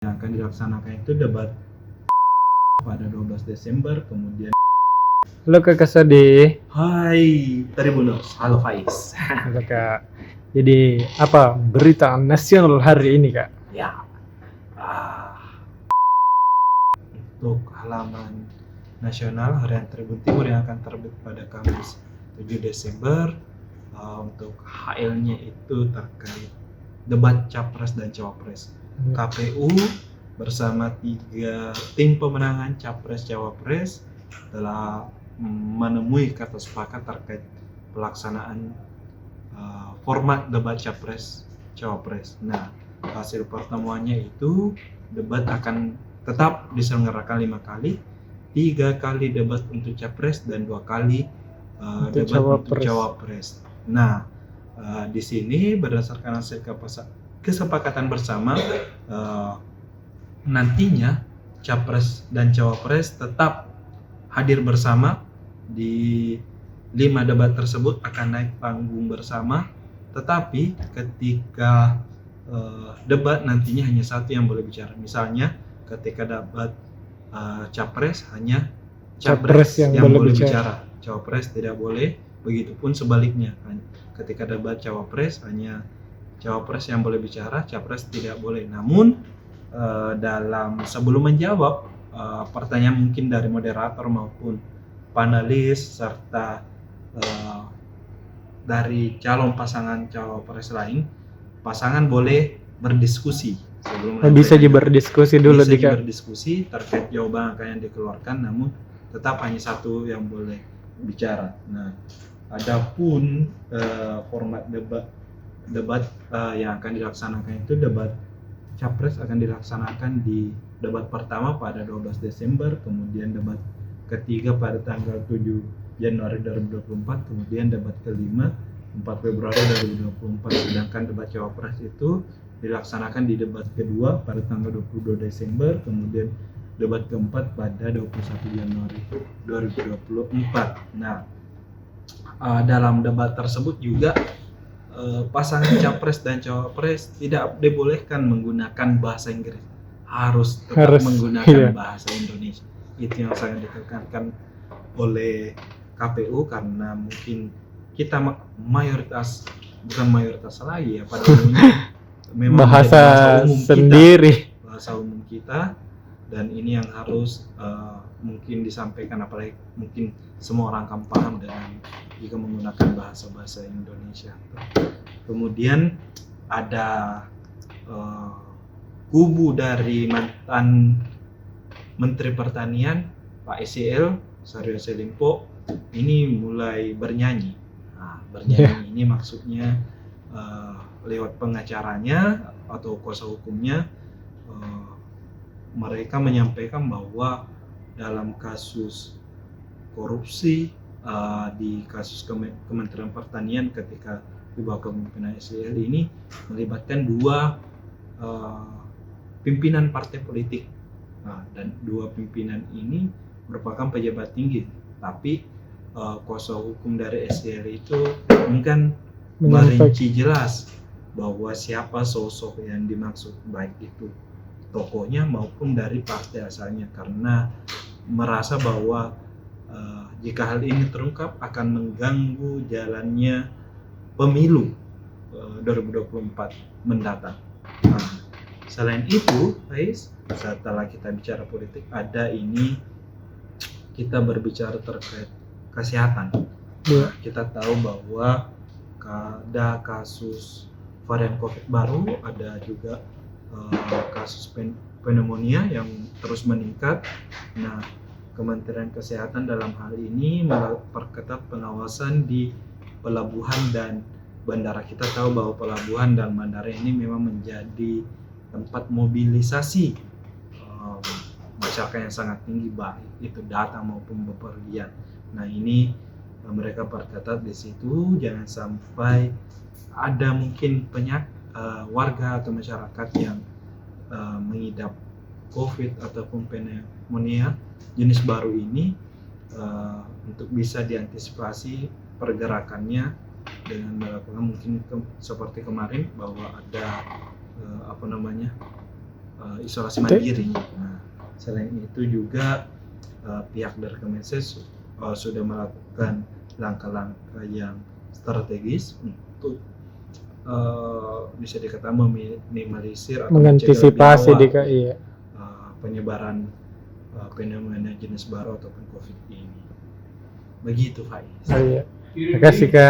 yang akan dilaksanakan itu debat pada 12 Desember, kemudian Halo Kakak Sode. Hai Tribuners, halo Faiz. Halo Kak. Jadi apa berita nasional hari ini Kak? Ya, untuk halaman nasional Harian Tribun Timur yang akan terbit pada Kamis 7 Desember, untuk HL-nya itu terkait debat Capres dan Cawapres. KPU bersama 3 tim pemenangan Capres Cawapres telah menemui kata sepakat terkait pelaksanaan format debat Capres Cawapres. Nah, hasil pertemuannya itu debat akan tetap diselenggarakan 5 kali, 3 kali debat untuk Capres dan 2 kali debat untuk Cawapres. Nah, di sini berdasarkan hasil kesepakatan bersama, nantinya Capres dan Cawapres tetap hadir bersama di 5 debat tersebut, akan naik panggung bersama, tetapi ketika debat nantinya hanya satu yang boleh bicara. Misalnya ketika debat Capres hanya Capres yang boleh bicara, Cawapres tidak boleh. Begitupun sebaliknya, ketika debat Cawapres hanya Cawapres yang boleh bicara, Capres tidak boleh. Namun sebelum menjawab pertanyaan mungkin dari moderator maupun panelis serta dari calon pasangan Cawapres lain, pasangan boleh berdiskusi sebelum bisa berdiskusi dulu berdiskusi terkait jawaban yang dikeluarkan, namun tetap hanya satu yang boleh bicara. Nah, adapun format debat yang akan dilaksanakan itu debat Capres akan dilaksanakan di debat pertama pada 12 Desember, kemudian debat ketiga pada tanggal 7 Januari 2024, kemudian debat kelima 4 Februari 2024. Sedangkan debat Cawapres itu dilaksanakan di debat kedua pada tanggal 22 Desember, kemudian debat keempat pada 21 Januari 2024. Nah, dalam debat tersebut juga pasangan Capres dan Cawapres tidak dibolehkan menggunakan bahasa Inggris, harus menggunakan bahasa Indonesia. Itu yang sangat ditekankan oleh KPU, karena mungkin kita bukan mayoritas lagi ya, pada umumnya memang bahasa sendiri, bahasa umum kita, dan ini yang harus mungkin disampaikan, apalagi mungkin semua orang akan paham dengan jika menggunakan bahasa Indonesia. Kemudian ada kubu dari mantan Menteri Pertanian Pak SEL Syahril Yassin Limpo ini mulai bernyanyi. Nah, bernyanyi ini maksudnya lewat pengacaranya atau kuasa hukumnya, mereka menyampaikan bahwa dalam kasus korupsi di kasus Kementerian Pertanian ketika di bawah kepemimpinan SEL ini melibatkan 2 pimpinan partai politik. Nah, dan 2 pimpinan ini merupakan pejabat tinggi, tapi kuasa hukum dari SEL itu mungkin merinci jelas bahwa siapa sosok yang dimaksud, baik itu tokohnya maupun dari partai asalnya, karena merasa bahwa jika hal ini terungkap akan mengganggu jalannya pemilu 2024 mendatang. Nah, selain itu, guys, setelah kita bicara politik, kita berbicara terkait kesehatan. Nah, kita tahu bahwa ada kasus varian COVID baru, ada juga kasus pneumonia yang terus meningkat. Nah, Kementerian Kesehatan dalam hal ini memperketat pengawasan di pelabuhan dan bandara. Kita tahu bahwa pelabuhan dan bandara ini memang menjadi tempat mobilisasi masyarakat yang sangat tinggi, baik itu datang maupun bepergian. Nah, ini mereka perketat di situ, jangan sampai ada mungkin warga atau masyarakat yang mengidap COVID ataupun pneumonia jenis baru ini, untuk bisa diantisipasi pergerakannya dengan melakukan mungkin seperti kemarin bahwa ada isolasi mandiri. Nah, selain itu juga pihak dari Kemenses sudah melakukan langkah-langkah yang strategis untuk bisa dikatakan meminimalisir atau mengantisipasi mencegah lebih awal, iya. penyebaran fenomena jenis baru ataupun COVID ini. Begitu, Faiz. Oh, iya. Terima kasih Kak.